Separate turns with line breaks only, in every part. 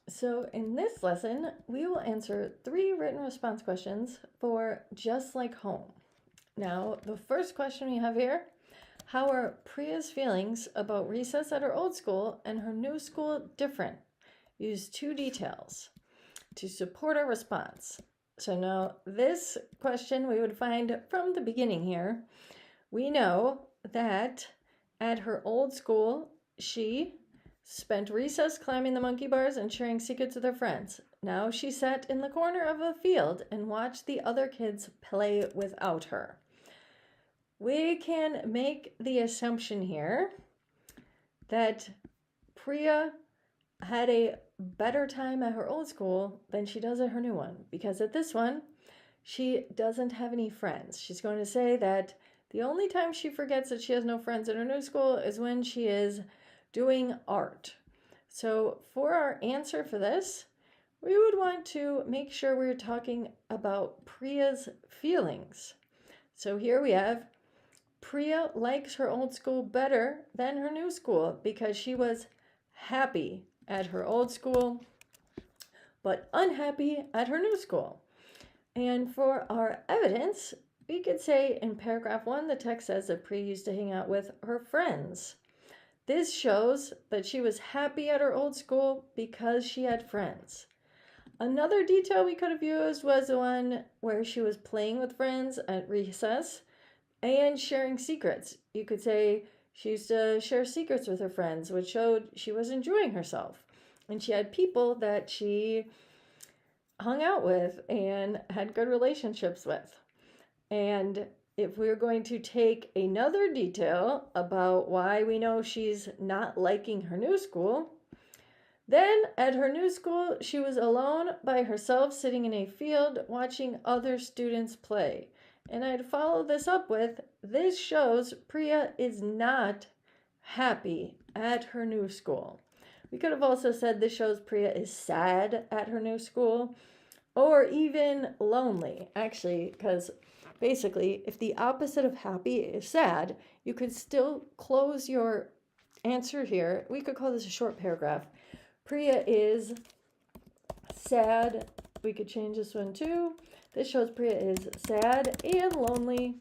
So in this lesson, we will answer 3 written response questions for Just Like Home. Now, the first question we have here, how are Priya's feelings about recess at her old school and her new school different? Use 2 details to support our response. So now this question we would find from the beginning here. We know that at her old school, she spent recess climbing the monkey bars and sharing secrets with her friends. Now she sat in the corner of a field and watched the other kids play without her. We can make the assumption here that Priya had a better time at her old school than she does at her new one, because at this one, she doesn't have any friends. She's going to say that the only time she forgets that she has no friends at her new school is when she is doing art. So for our answer for this, we would want to make sure we're talking about Priya's feelings. So here we have Priya likes her old school better than her new school because she was happy at her old school, but unhappy at her new school. And for our evidence, we could say in paragraph 1, the text says that Priya used to hang out with her friends. This shows that she was happy at her old school because she had friends. Another detail we could have used was the one where she was playing with friends at recess and sharing secrets. You could say she used to share secrets with her friends, which showed she was enjoying herself. And she had people that she hung out with and had good relationships with. And if we're going to take another detail about why we know she's not liking her new school, then at her new school, she was alone by herself sitting in a field watching other students play. And I'd follow this up with, this shows Priya is not happy at her new school. We could have also said this shows Priya is sad at her new school, or even lonely, actually, because basically, if the opposite of happy is sad, you could still close your answer here. We could call this a short paragraph. Priya is sad. We could change this one too. This shows Priya is sad and lonely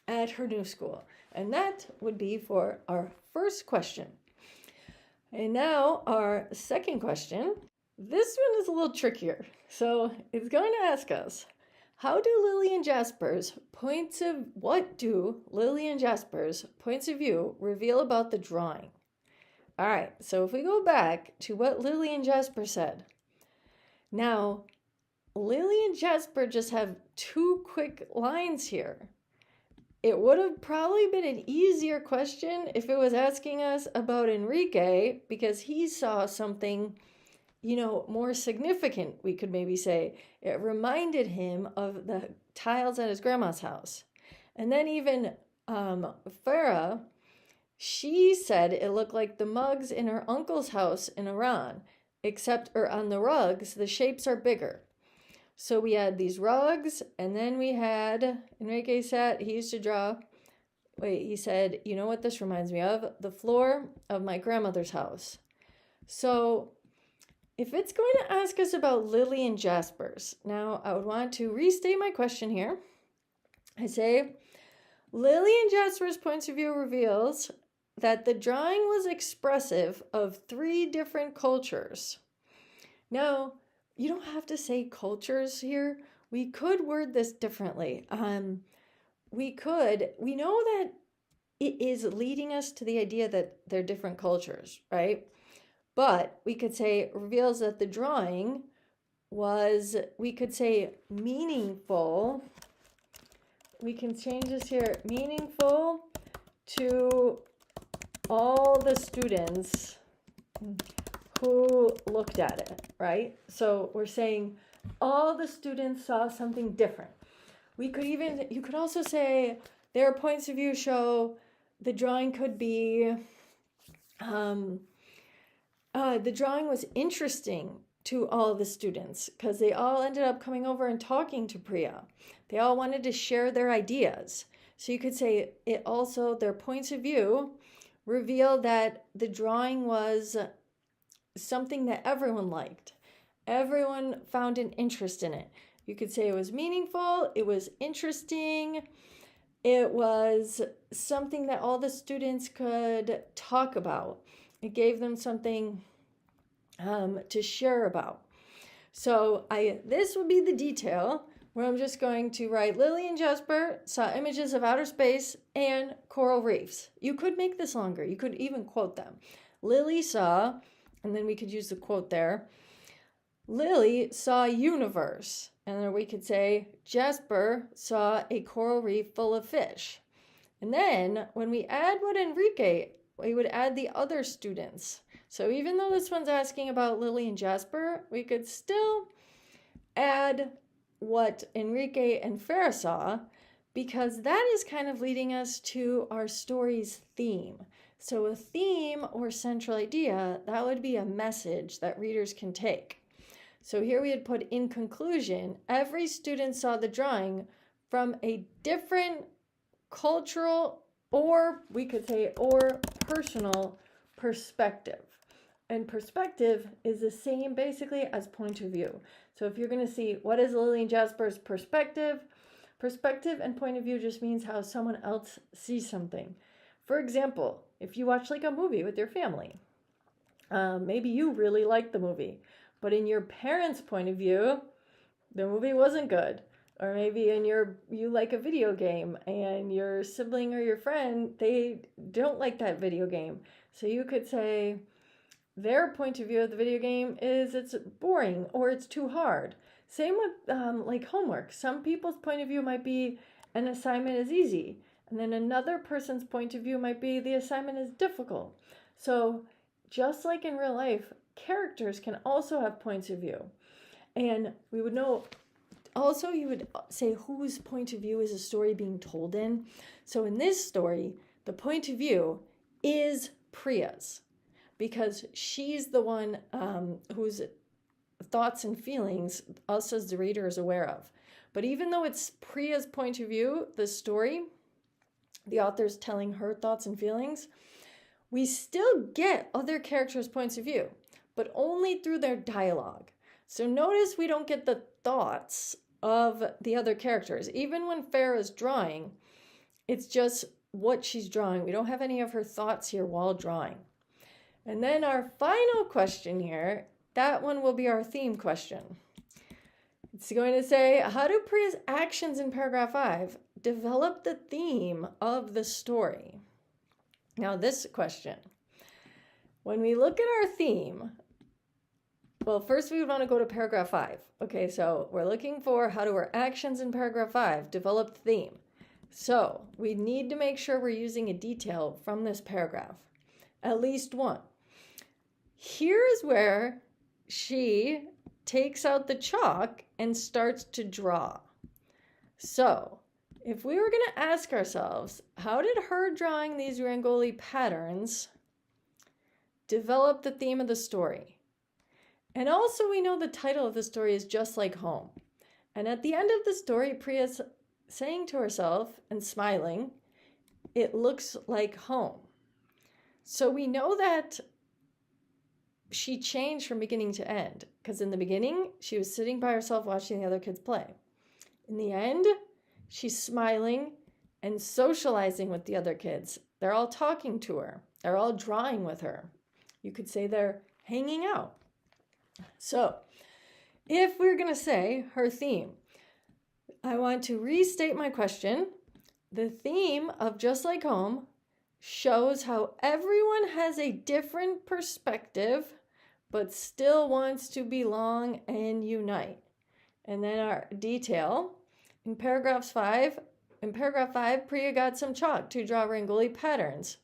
at her new school. And that would be for our first question. And now our second question. This one is a little trickier. So it's going to ask us, what do Lily and Jasper's points of view reveal about the drawing? All right, so if we go back to what Lily and Jasper said. Now, Lily and Jasper just have 2 quick lines here. It would have probably been an easier question if it was asking us about Enrique, because he saw something more significant, we could maybe say. It reminded him of the tiles at his grandma's house. And then even Farah, she said it looked like the mugs in her uncle's house in Iran, except on the rugs, the shapes are bigger. So we had these rugs, and then we had, Enrique said, he said, you know what this reminds me of? The floor of my grandmother's house. So if it's going to ask us about Lily and Jasper's, now I would want to restate my question here. I say, Lily and Jasper's points of view reveals that the drawing was expressive of 3 different cultures. Now, you don't have to say cultures here. We could word this differently. We know that it is leading us to the idea that they're different cultures, right? But we could say it reveals that the drawing was, we could say meaningful. We can change this here, meaningful to all the students who looked at it, right? So we're saying all the students saw something different. You could also say their points of view show the drawing could be, the drawing was interesting to all the students because they all ended up coming over and talking to Priya. They all wanted to share their ideas. So you could say it also, their points of view reveal that the drawing was something that everyone liked. everyone found an interest in it. You could say it was meaningful, it was interesting, it was something that all the students could talk about. It gave them something to share about. So this would be the detail where I'm just going to write Lily and Jasper saw images of outer space and coral reefs. You could make this longer. You could even quote them. Lily saw, and then we could use the quote there. Lily saw a universe. And then we could say Jasper saw a coral reef full of fish. And then when we add what Enrique, we would add the other students. So even though this one's asking about Lily and Jasper, we could still add what Enrique and Farah saw, because that is kind of leading us to our story's theme. So a theme or central idea, that would be a message that readers can take. So here we had put in conclusion, every student saw the drawing from a different cultural, or we could say, or personal perspective. And perspective is the same basically as point of view. So if you're going to see what is Lily and Jasper's perspective and point of view just means how someone else sees something. For example, if you watch like a movie with your family, maybe you really like the movie, but in your parents' point of view, the movie wasn't good. Or maybe you like a video game and your sibling or your friend, they don't like that video game. So you could say their point of view of the video game is it's boring or it's too hard. Same with like homework. Some people's point of view might be an assignment is easy. And then another person's point of view might be the assignment is difficult. So just like in real life, characters can also have points of view. And we would know, also you would say whose point of view is a story being told in. So in this story, the point of view is Priya's, because she's the one whose thoughts and feelings us as the reader is aware of. But even though it's Priya's point of view, the story, the author's telling her thoughts and feelings, we still get other characters' points of view, but only through their dialogue. So notice we don't get the thoughts of the other characters. Even when Farah's drawing, it's just what she's drawing. We don't have any of her thoughts here while drawing. And then our final question here, that one will be our theme question. It's going to say, how do Priya's actions in paragraph 5 develop the theme of the story? Now this question, when we look at our theme, well, first we would want to go to paragraph 5. Okay, so we're looking for how do our actions in paragraph 5 develop the theme. So we need to make sure we're using a detail from this paragraph, at least one. Here is where she takes out the chalk and starts to draw. So if we were going to ask ourselves, how did her drawing these Rangoli patterns develop the theme of the story? And also we know the title of the story is Just Like Home. And at the end of the story, Priya's saying to herself and smiling, it looks like home. So we know that she changed from beginning to end, because in the beginning, she was sitting by herself watching the other kids play. In the end, she's smiling and socializing with the other kids. They're all talking to her. They're all drawing with her. You could say they're hanging out. So if we're going to say her theme, I want to restate my question. The theme of Just Like Home shows how everyone has a different perspective, but still wants to belong and unite. And then our detail, in paragraph 5, Priya got some chalk to draw Rangoli patterns,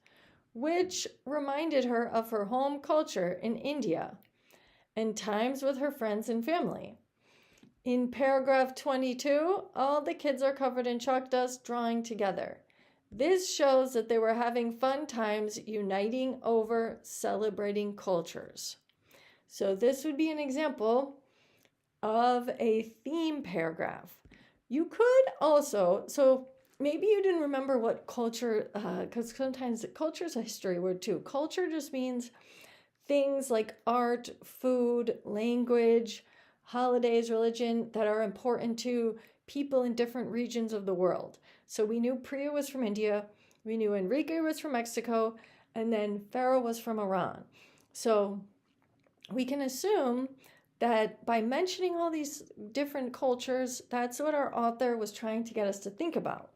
which reminded her of her home culture in India and times with her friends and family. In paragraph 22, all the kids are covered in chalk dust drawing together. This shows that they were having fun times uniting over celebrating cultures. So this would be an example of a theme paragraph. You could also, so maybe you didn't remember what culture, because sometimes culture is a history word too. Culture just means things like art, food, language, holidays, religion that are important to people in different regions of the world. So we knew Priya was from India, we knew Enrique was from Mexico, and then Farah was from Iran. So we can assume that by mentioning all these different cultures, that's what our author was trying to get us to think about.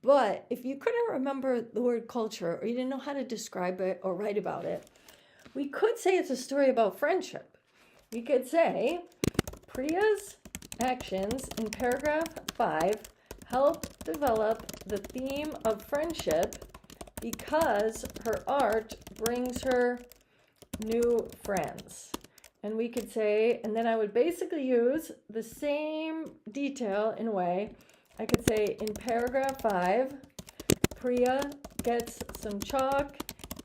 But if you couldn't remember the word culture, or you didn't know how to describe it or write about it, we could say it's a story about friendship. We could say Priya's actions in paragraph 5 help develop the theme of friendship because her art brings her new friends. And we could say, and then I would basically use the same detail in a way. I could say in paragraph 5, Priya gets some chalk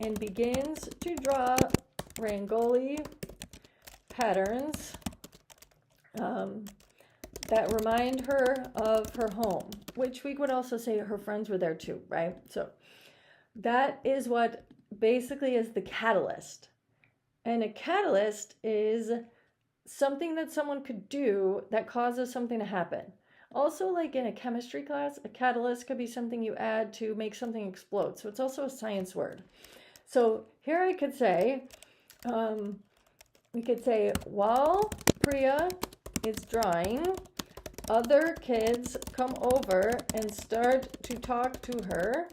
and begins to draw Rangoli patterns that remind her of her home, which we would also say her friends were there too, right? So that is what basically is the catalyst. And a catalyst is something that someone could do that causes something to happen. Also, like in a chemistry class, a catalyst could be something you add to make something explode. So it's also a science word. So here I could say, we could say, while Priya is drawing, other kids come over and start to talk to her.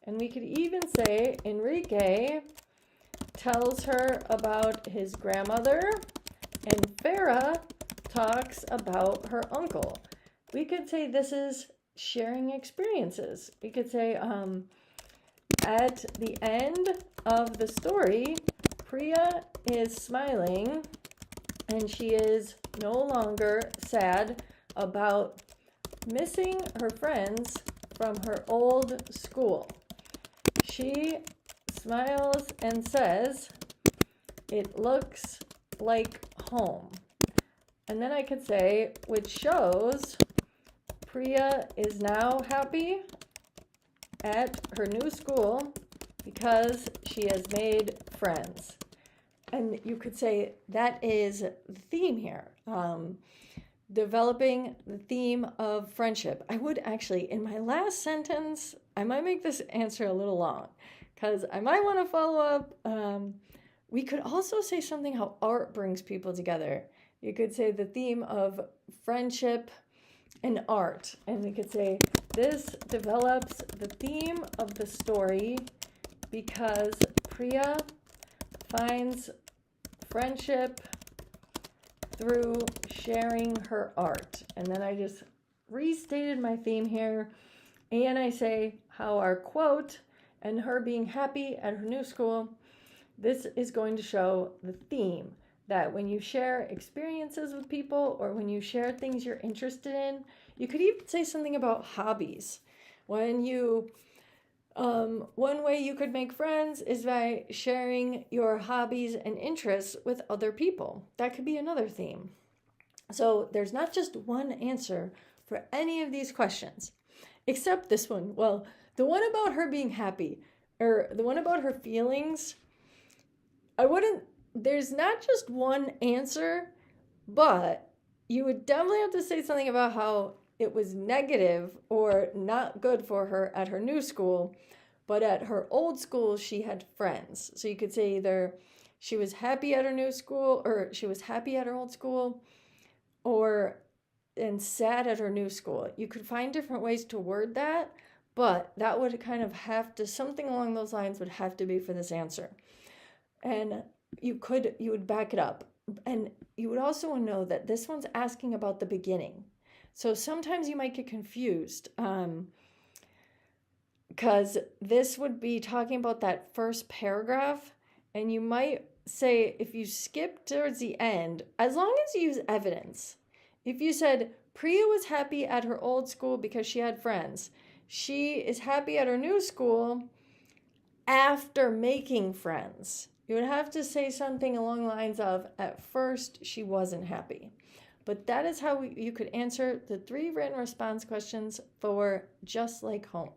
And we could even say, Enrique tells her about his grandmother, and Farah talks about her uncle. We could say this is sharing experiences. We could say at the end of the story, Priya is smiling and she is no longer sad about missing her friends from her old school. She smiles and says, "It looks like home." And then I could say, which shows Priya is now happy at her new school because she has made friends. And you could say that is the theme here, developing the theme of friendship. I would actually, in my last sentence, I might make this answer a little long because I might want to follow up. We could also say something how art brings people together. You could say the theme of friendship and art. And we could say this develops the theme of the story because Priya finds friendship through sharing her art. And then I just restated my theme here. And I say how our quote and her being happy at her new school, this is going to show the theme that when you share experiences with people or when you share things you're interested in, you could even say something about hobbies. When you, one way you could make friends is by sharing your hobbies and interests with other people. That could be another theme. So there's not just one answer for any of these questions, except this one. Well, the one about her being happy, or the one about her feelings, there's not just one answer, but you would definitely have to say something about how it was negative or not good for her at her new school, but at her old school, she had friends. So you could say either she was happy at her new school, or she was happy at her old school, and sad at her new school. You could find different ways to word that, but that would kind of have to, something along those lines would have to be for this answer. And you would back it up. And you would also know that this one's asking about the beginning. So sometimes you might get confused because this would be talking about that first paragraph. And you might say, if you skip towards the end, as long as you use evidence, if you said Priya was happy at her old school because she had friends, she is happy at her new school after making friends. You would have to say something along the lines of, at first, she wasn't happy. But that is how you could answer the 3 written response questions for Just Like Home.